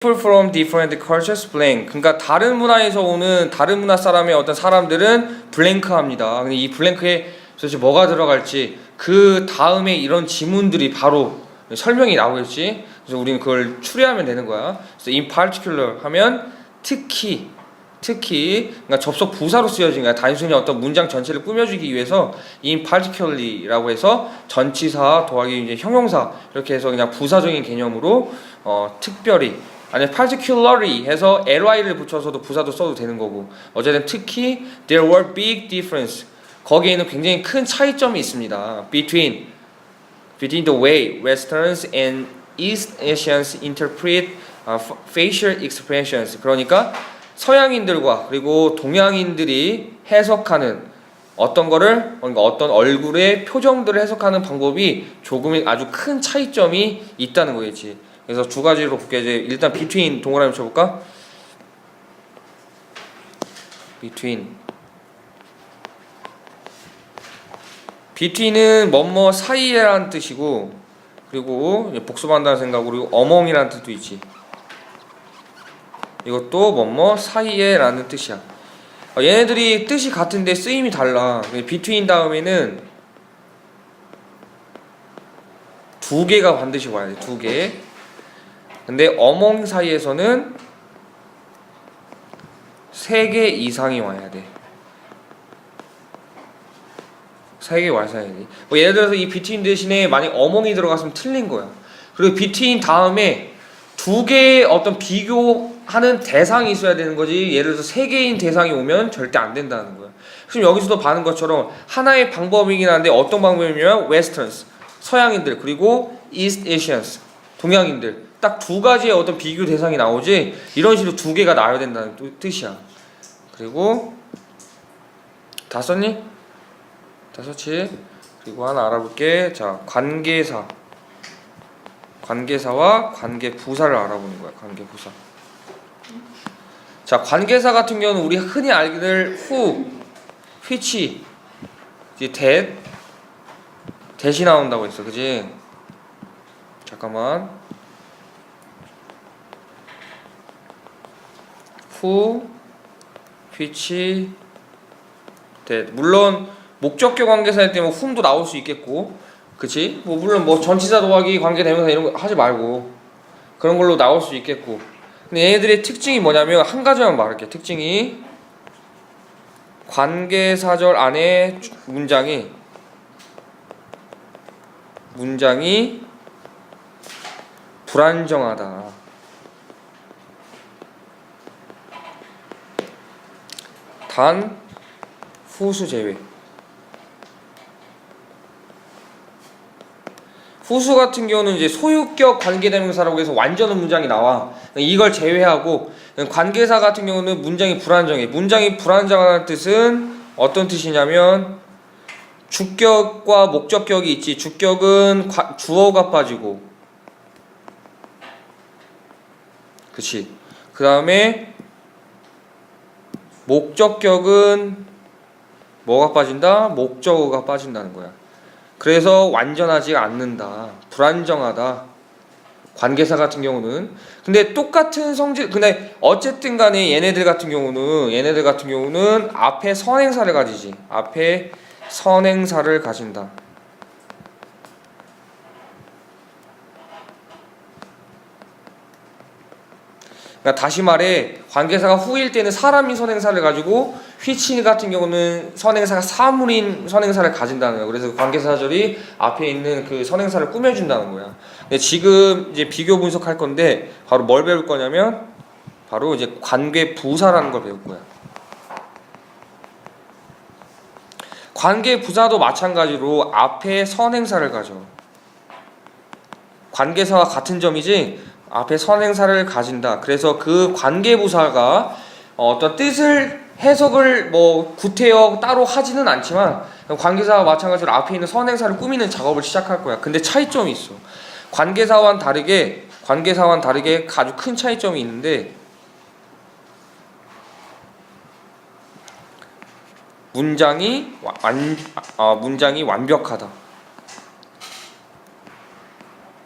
People from different cultures blank. 그러니까 다른 문화에서 오는 다른 문화 사람의 어떤 사람들은 블랭크합니다. 근데 이 블랭크에 도대체 뭐가 들어갈지 그 다음에 이런 지문들이 바로 설명이 나오겠지. 그래서 우리는 그걸 추리하면 되는 거야. 그래서 in particular 하면 특히 그러니까 접속 부사로 쓰여진 거야. 단순히 어떤 문장 전체를 꾸며주기 위해서 in particularly라고 해서 전치사 더하기 이제 형용사 이렇게 해서 그냥 부사적인 개념으로 특별히 아니 particularly 해서 ly를 붙여서도 부사도 써도 되는 거고 어쨌든 특히 there were big difference 거기에는 굉장히 큰 차이점이 있습니다. between the way Westerns and East Asians interpret facial expressions. 그러니까 서양인들과 그리고 동양인들이 해석하는 어떤 거를 그러니까 어떤 얼굴의 표정들을 해석하는 방법이 조금 아주 큰 차이점이 있다는 거겠지. 그래서 두 가지로 볼게. 이제 일단 between 동그라미 쳐볼까? between은 뭐뭐 사이에라는 뜻이고 그리고 복습한다는 생각으로 among이라는 뜻도 있지. 이것도 뭐뭐 사이에라는 뜻이야. 얘네들이 뜻이 같은데 쓰임이 달라. between 다음에는 두 개가 반드시 와야 돼. 두 개. 근데 among 사이에서는 세 개 이상이 와야 돼. 세 개 와야 돼. 예를 들어서 이 between 대신에 만약 among이 들어갔으면 틀린 거야. 그리고 between 다음에 두 개의 어떤 비교하는 대상이 있어야 되는 거지. 예를 들어서 세 개인 대상이 오면 절대 안 된다는 거야. 지금 여기서도 봐는 것처럼 하나의 방법이긴 한데 어떤 방법이냐면 Westerns 서양인들 그리고 East Asians 동양인들 딱 두 가지의 어떤 비교 대상이 나오지 이런 식으로 두 개가 나와야 된다는 뜻이야. 그리고 다 썼니? 다 썼지? 그리고 하나 알아볼게. 자, 관계사와 관계부사를 알아보는 거야. 관계부사. 자, 관계사 같은 경우는 우리 흔히 알기를 who, which, that, that이 나온다고 했어. 그지? 잠깐만. who, which, that. 물론 목적격 관계사일 때면 whom도 나올 수 있겠고, 그치? 뭐 물론 뭐 전치사 더하기 관계대명사 이런 거 하지 말고 그런 걸로 나올 수 있겠고. 근데 얘네들의 특징이 뭐냐면 한 가지만 말할게. 특징이 관계사절 안에 문장이 불안정하다. 단 후수 제외. 후수 같은 경우는 이제 소유격 관계대명사라고 해서 완전한 문장이 나와. 이걸 제외하고 관계사 같은 경우는 문장이 불안정해. 문장이 불안정하다는 뜻은 어떤 뜻이냐면 주격과 목적격이 있지. 주격은 주어가 빠지고 그치. 그 다음에 목적격은 뭐가 빠진다? 목적어가 빠진다는 거야. 그래서 완전하지 않는다. 불안정하다. 관계사 같은 경우는. 근데 똑같은 성질, 근데 어쨌든 간에 얘네들 같은 경우는 앞에 선행사를 가지지. 앞에 선행사를 가진다. 그러니까 다시 말해 관계사가 who일 때는 사람인 선행사를 가지고 which 같은 경우는 선행사가 사물인 선행사를 가진다는 거야. 그래서 관계사절이 앞에 있는 그 선행사를 꾸며준다는 거야. 근데 지금 이제 비교 분석할 건데 바로 뭘 배울 거냐면 바로 이제 관계부사라는 걸 배울 거야. 관계부사도 마찬가지로 앞에 선행사를 가져. 관계사와 같은 점이지 앞에 선행사를 가진다. 그래서 그 관계부사가 어떤 뜻을 해석을 뭐 구태여 따로 하지는 않지만 관계사와 마찬가지로 앞에 있는 선행사를 꾸미는 작업을 시작할 거야. 근데 차이점이 있어. 관계사와는 다르게 아주 큰 차이점이 있는데 문장이 완벽하다.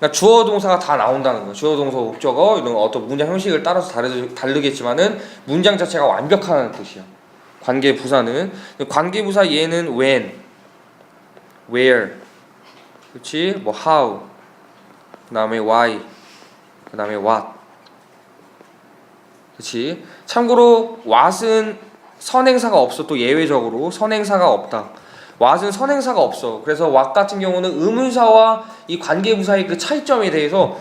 그러니까 주어 동사가 다 나온다는 거예요. 주어 동사 목적어 이런 어떤 문장 형식을 따라서 다르겠지만은 문장 자체가 완벽하다는 뜻이야. 관계 부사는 관계 부사 얘는 when, where, 그렇지? 뭐 how, 그다음에 why, 그다음에 what. 그렇지? 참고로 what은 선행사가 없어. 또 예외적으로 선행사가 없다. what은 선행사가 없어. 그래서 what 같은 경우는 의문사와 이 관계부사의 그 차이점에 대해서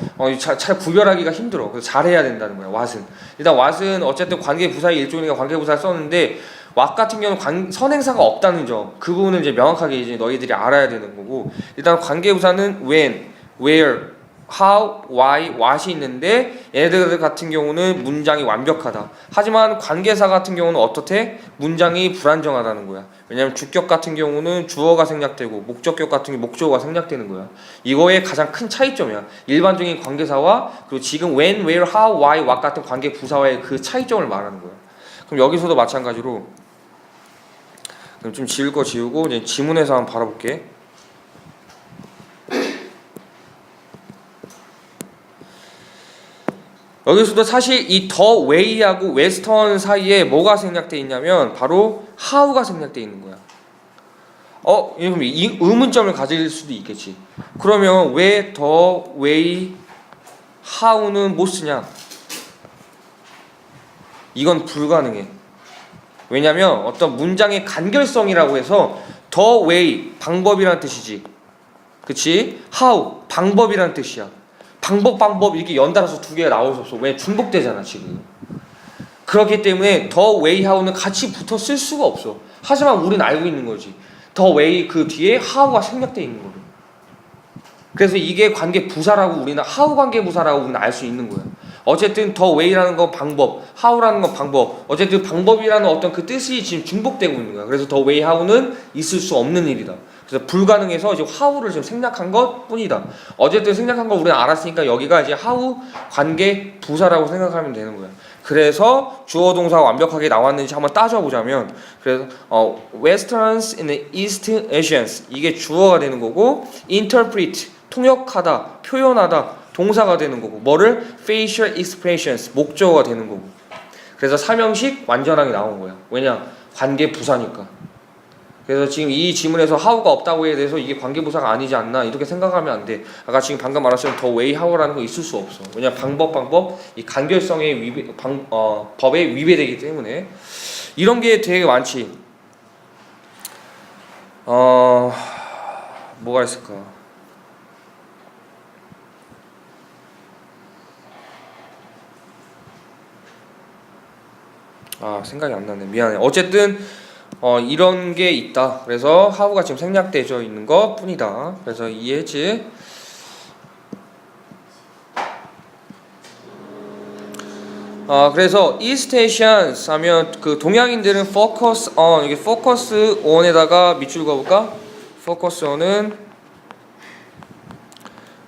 잘 구별하기가 힘들어. 그래서 잘해야 된다는 거야. what은 일단 what은 어쨌든 관계부사의 일종이니까 관계부사를 썼는데 what 같은 경우는 선행사가 없다는 점, 그 부분을 이제 명확하게 이제 너희들이 알아야 되는 거고, 일단 관계부사는 when, where, how, why, what이 있는데 얘네들 같은 경우는 문장이 완벽하다. 하지만 관계사 같은 경우는 어떻대? 문장이 불안정하다는 거야. 왜냐면 주격 같은 경우는 주어가 생략되고 목적격 같은 게 목적어가 생략되는 거야. 이거의 가장 큰 차이점이야. 일반적인 관계사와 그리고 지금 when, where, how, why, what 같은 관계 부사와의 그 차이점을 말하는 거야. 그럼 여기서도 마찬가지로 그럼 좀 지울 거 지우고 이제 지문에서 한번 바라볼게. 여기서도 사실 이 더 웨이하고 웨스턴 사이에 뭐가 생략되어 있냐면 바로 how가 생략되어 있는 거야. 그럼 이 의문점을 가질 수도 있겠지. 그러면 왜 더 웨이 how는 못 쓰냐? 이건 불가능해. 왜냐면 어떤 문장의 간결성이라고 해서 더 웨이 방법이라는 뜻이지. 그치? how 방법이라는 뜻이야. 방법 이렇게 연달아서 두 개가 나올 수 없어. 왜? 중복되잖아 지금. 그렇기 때문에 더 웨이 how는 같이 붙어 쓸 수가 없어. 하지만 우리는 알고 있는 거지. 더 웨이 그 뒤에 how가 생략되어 있는 거를. 그래서 이게 관계 부사라고 우리는 how 관계 부사라고 우리는 알 수 있는 거야. 어쨌든 더 웨이라는 건 방법, how라는 건 방법. 어쨌든 방법이라는 어떤 그 뜻이 지금 중복되고 있는 거야. 그래서 더 웨이 how는 있을 수 없는 일이다. 그래서 불가능해서 지금 how를 지금 생략한 것 뿐이다. 어쨌든 생략한 거 우리는 알았으니까 여기가 이제 how 관계 부사라고 생각하면 되는 거야. 그래서 주어 동사가 완벽하게 나왔는지 한번 따져보자면, 그래서 Westerns in the East Asians 이게 주어가 되는 거고, interpret 통역하다, 표현하다 동사가 되는 거고, 뭐를 facial expressions 목적어가 되는 거고. 그래서 삼형식 완전하게 나온 거야. 왜냐? 관계 부사니까. 그래서 지금 이 지문에서 how가 없다고 해야 돼서 이게 관계부사가 아니지 않나 이렇게 생각하면 안 돼. 아까 지금 방금 말했처럼 더 way how라는 거 있을 수 없어. 왜냐 방법 이 간결성의 법에 위배되기 때문에. 이런 게 되게 많지. 뭐가 있을까? 생각이 안 나네. 미안해. 어쨌든 이런 게 있다. 그래서 how가 지금 생략되어 있는 것 뿐이다. 그래서 이해했지? 그래서 East Asians 하면 그 동양인들은 focus on, 이게 focus on에다가 밑줄 그어볼까? focus on은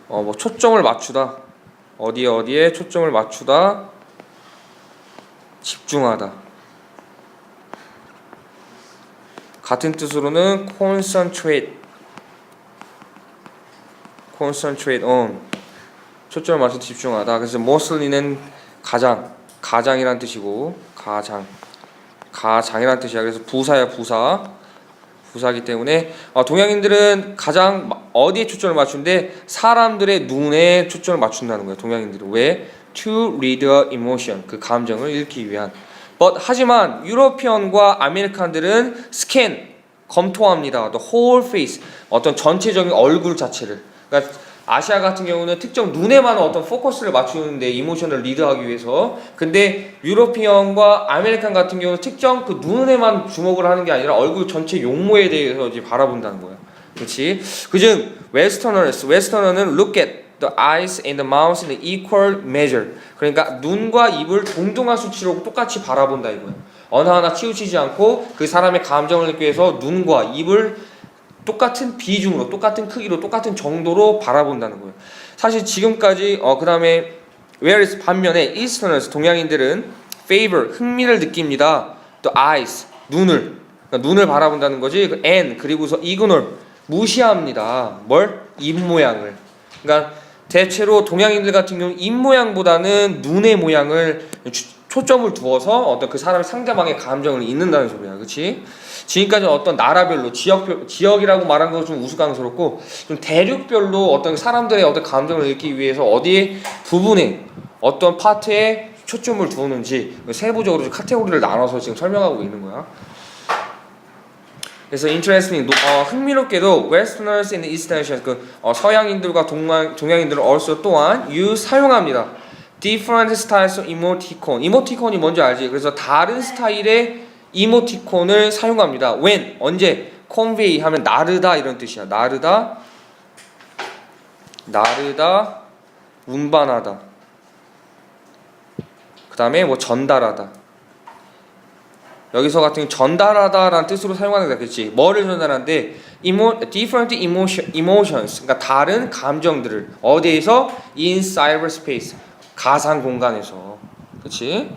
뭐 초점을 맞추다. 어디에 초점을 맞추다. 집중하다. 같은 뜻으로는 concentrate on 초점을 맞춰 집중하다. 그래서 mostly는 가장이란 뜻이고, 가장이란 뜻이야. 그래서 부사야. 부사기 때문에 동양인들은 가장 어디에 초점을 맞추는데 사람들의 눈에 초점을 맞춘다는 거야. 동양인들은 왜? To read the emotion 그 감정을 읽기 위한. 하지만 유러피언과 아메리칸들은 스캔 검토합니다. The whole face 어떤 전체적인 얼굴 자체를. 그러니까 아시아 같은 경우는 특정 눈에만 어떤 포커스를 맞추는데 이모션을 리드하기 위해서. 근데 유러피언과 아메리칸 같은 경우는 특정 그 눈에만 주목을 하는 게 아니라 얼굴 전체 용모에 대해서 이제 바라본다는 거야. 그렇지? 그중 웨스터너는 look at the eyes and the mouth in equal measure. 그러니까 눈과 입을 동등한 수치로 똑같이 바라본다 이거야. 어느 하나 치우치지 않고 그 사람의 감정을 느끼기 위해서 눈과 입을 똑같은 비중으로, 똑같은 크기로, 똑같은 정도로 바라본다는 거예요. 사실 지금까지 그 다음에 whereas 반면에 Easterners 동양인들은 favor 흥미를 느낍니다. the eyes 눈을, 그러니까 눈을 바라본다는 거지. and 그리고서 ignore 무시합니다. 뭘? 입 모양을. 그러니까 대체로 동양인들 같은 경우는 입 모양보다는 눈의 모양을 초점을 두어서 어떤 그 사람의 상대방의 감정을 읽는다는 소리야, 그렇지? 지금까지 어떤 나라별로 지역이라고 말한 거 좀 우스꽝스럽고 좀 대륙별로 어떤 사람들의 어떤 감정을 읽기 위해서 어디에 부분에 어떤 파트에 초점을 두었는지 세부적으로 카테고리를 나눠서 지금 설명하고 있는 거야. 그래서 interesting, 흥미롭게도 Westerners in the Eastern Asia, 서양인들과 동양인들은 also 또한 사용합니다. Different styles of emoticon. 이모티콘이 뭔지 알지? 그래서 다른 스타일의 이모티콘을 사용합니다. When? 언제? Convey 하면 나르다 이런 뜻이야. 나르다, 운반하다. 그 다음에 뭐 전달하다. 여기서 같은 전달하다라는 뜻으로 사용하는 거다, 그렇지? 뭐를 전달하는데 different emotions, 그러니까 다른 감정들을 어디에서? in cyberspace, 가상 공간에서, 그렇지?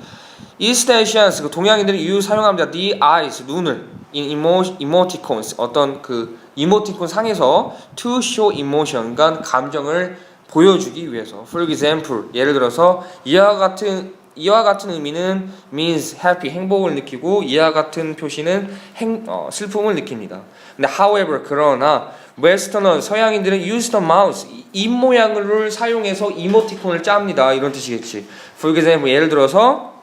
East Asians, 그 동양인들이 사용합니다. The eyes, 눈을 in emoticons, 어떤 그 이모티콘 상에서 to show emotion, 그러니까 감정을 보여주기 위해서. For example, 예를 들어서 이와 같은 의미는 means happy, 행복을 느끼고 이와 같은 표시는 슬픔을 느낍니다. 근데 however, 그러나 Westerners, 서양인들은 use the mouse, 입 모양을 사용해서 이모티콘을 짭니다. 이런 뜻이겠지. For example, 예를 들어서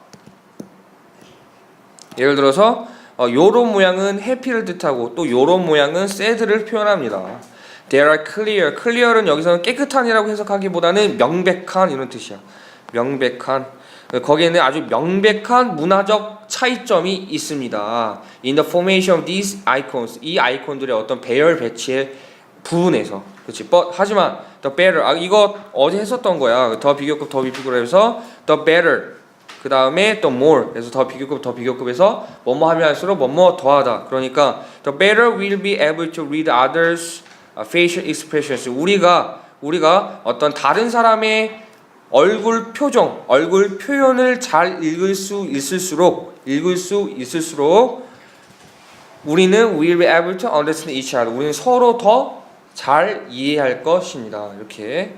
요런 모양은 happy를 뜻하고 또 요런 모양은 sad를 표현합니다. They are clear. clear은 여기서는 깨끗한이라고 해석하기보다는 명백한 이런 뜻이야. 명백한. 거기에는 아주 명백한 문화적 차이점이 있습니다. In the formation of these icons, 이 아이콘들의 어떤 배열 배치의 부분에서, 그렇지? 하지만 the better, 이거 어제 했었던 거야. 더 비교급, 더 비교급으로 해서 the better, 그 다음에 the more, 그래서 더 비교급, 더 비교급에서 뭐뭐 하면 할수록 뭐뭐 더하다. 그러니까 the better will be able to read others' facial expressions. 우리가 어떤 다른 사람의 얼굴 표현을 잘 읽을 수 있을수록 우리는 will be able to understand each other. 우리는 서로 더 잘 이해할 것입니다. 이렇게